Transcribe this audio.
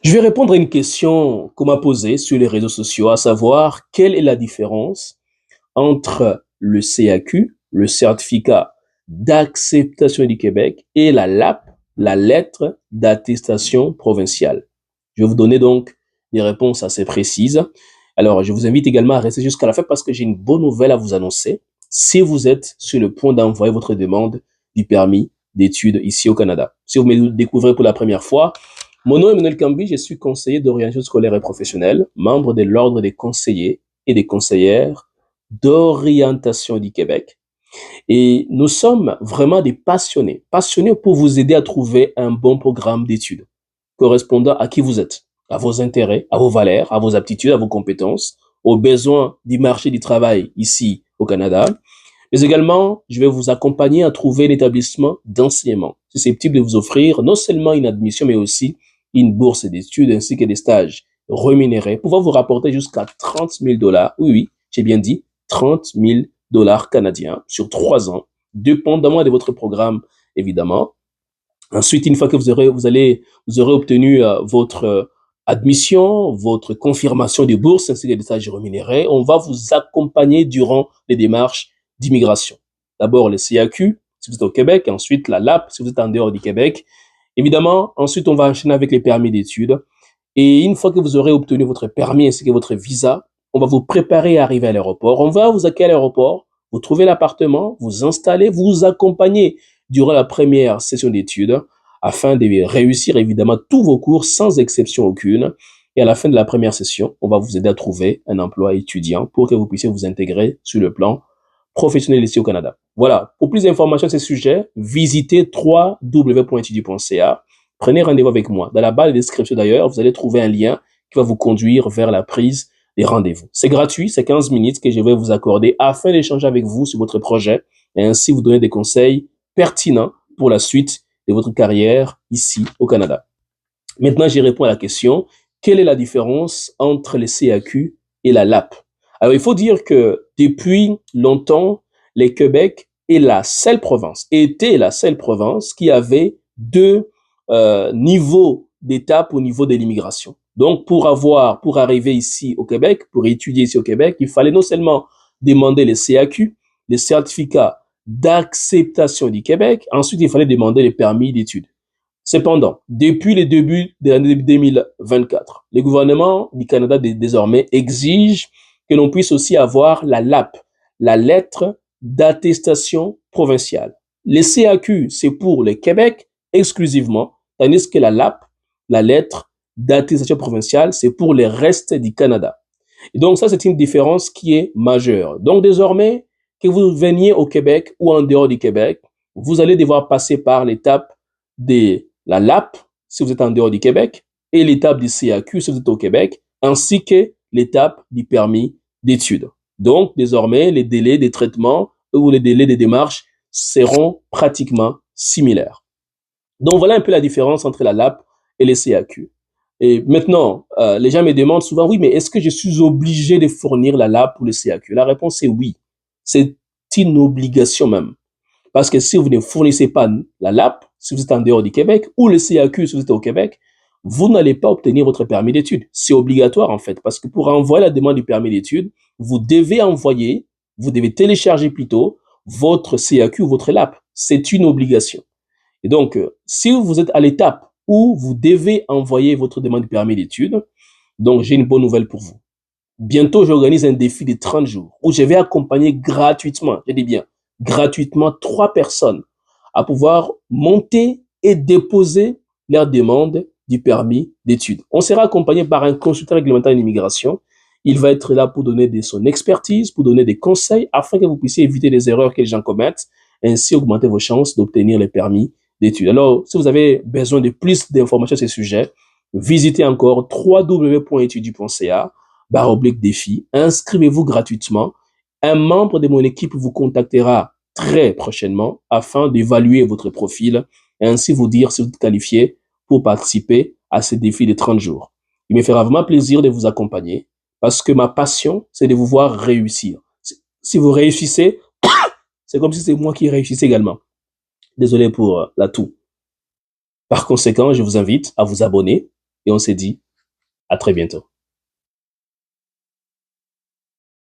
Je vais répondre à une question qu'on m'a posée sur les réseaux sociaux, à savoir quelle est la différence entre le CAQ, le certificat d'acceptation du Québec, et la LAP, la lettre d'attestation provinciale. Je vais vous donner donc des réponses assez précises. Alors, je vous invite également à rester jusqu'à la fin parce que j'ai une bonne nouvelle à vous annoncer. Si vous êtes sur le point d'envoyer votre demande du permis d'études ici au Canada. Si vous me découvrez pour la première fois, mon nom est Emmanuel Cambi, je suis conseiller d'orientation scolaire et professionnelle, membre de l'Ordre des conseillers et des conseillères d'orientation du Québec. Et nous sommes vraiment des passionnés, passionnés pour vous aider à trouver un bon programme d'études correspondant à qui vous êtes, à vos intérêts, à vos valeurs, à vos aptitudes, à vos compétences, aux besoins du marché du travail ici au Canada. Mais également, je vais vous accompagner à trouver l'établissement d'enseignement susceptible de vous offrir non seulement une admission, mais aussi une bourse d'études ainsi que des stages rémunérés pouvant vous rapporter jusqu'à 30 000 dollars. Oui, oui, j'ai bien dit 30 000 dollars canadiens sur 3 ans, dépendamment de votre programme, évidemment. Ensuite, une fois que vous aurez obtenu votre admission, votre confirmation de bourse ainsi que des stages rémunérés, on va vous accompagner durant les démarches d'immigration. D'abord le CAQ, si vous êtes au Québec, ensuite la LAP, si vous êtes en dehors du Québec. Évidemment, ensuite, on va enchaîner avec les permis d'études. Et une fois que vous aurez obtenu votre permis ainsi que votre visa, on va vous préparer à arriver à l'aéroport. On va vous accueillir à l'aéroport, vous trouvez l'appartement, vous installez, vous accompagnez durant la première session d'études afin de réussir évidemment tous vos cours sans exception aucune. Et à la fin de la première session, on va vous aider à trouver un emploi étudiant pour que vous puissiez vous intégrer sur le plan professionnel ici au Canada. Voilà. Pour plus d'informations sur ces sujets, visitez www.etudiant.ca. Prenez rendez-vous avec moi. Dans la barre de description d'ailleurs, vous allez trouver un lien qui va vous conduire vers la prise des rendez-vous. C'est gratuit, c'est 15 minutes que je vais vous accorder afin d'échanger avec vous sur votre projet et ainsi vous donner des conseils pertinents pour la suite de votre carrière ici au Canada. Maintenant, j'y réponds à la question, quelle est la différence entre les CAQ et la LAP? Alors, il faut dire que depuis longtemps, le Québec est la seule province, était la seule province qui avait deux niveaux d'étape au niveau de l'immigration. Donc, pour arriver ici au Québec, pour étudier ici au Québec, il fallait non seulement demander les CAQ, les certificats d'acceptation du Québec, ensuite il fallait demander les permis d'études. Cependant, depuis le début de l'année 2024, le gouvernement du Canada désormais exige que l'on puisse aussi avoir la LAP, la lettre d'attestation provinciale. Les CAQ, c'est pour le Québec exclusivement, tandis que la LAP, la lettre d'attestation provinciale, c'est pour le reste du Canada. Et donc ça, c'est une différence qui est majeure. Donc désormais, que vous veniez au Québec ou en dehors du Québec, vous allez devoir passer par l'étape de la LAP, si vous êtes en dehors du Québec, et l'étape du CAQ, si vous êtes au Québec, ainsi que l'étape du permis d'études. Donc, désormais, les délais de traitement ou les délais de démarche seront pratiquement similaires. Donc, voilà un peu la différence entre la LAP et les CAQ. Et maintenant, les gens me demandent souvent, oui, mais est-ce que je suis obligé de fournir la LAP ou le CAQ? La réponse est oui. C'est une obligation même. Parce que si vous ne fournissez pas la LAP, si vous êtes en dehors du Québec, ou le CAQ si vous êtes au Québec, vous n'allez pas obtenir votre permis d'études. C'est obligatoire en fait, parce que pour envoyer la demande du permis d'études, vous devez télécharger plutôt votre CAQ ou votre LAP. C'est une obligation. Et donc, si vous êtes à l'étape où vous devez envoyer votre demande de permis d'études, donc j'ai une bonne nouvelle pour vous. Bientôt, j'organise un défi de 30 jours où je vais accompagner gratuitement, je dis bien gratuitement, 3 personnes à pouvoir monter et déposer leur demande du permis d'études. On sera accompagné par un consultant réglementaire en immigration. Il va être là pour donner son expertise, pour donner des conseils afin que vous puissiez éviter les erreurs que les gens commettent et ainsi augmenter vos chances d'obtenir les permis d'études. Alors, si vous avez besoin de plus d'informations sur ce sujet, visitez encore www.etudu.ca /défi. Inscrivez-vous gratuitement. Un membre de mon équipe vous contactera très prochainement afin d'évaluer votre profil et ainsi vous dire si vous êtes qualifié pour participer à ce défi de 30 jours. Il me fera vraiment plaisir de vous accompagner parce que ma passion, c'est de vous voir réussir. Si vous réussissez, c'est comme si c'est moi qui réussissais également. Désolé pour la toux. Par conséquent, je vous invite à vous abonner et on se dit à très bientôt.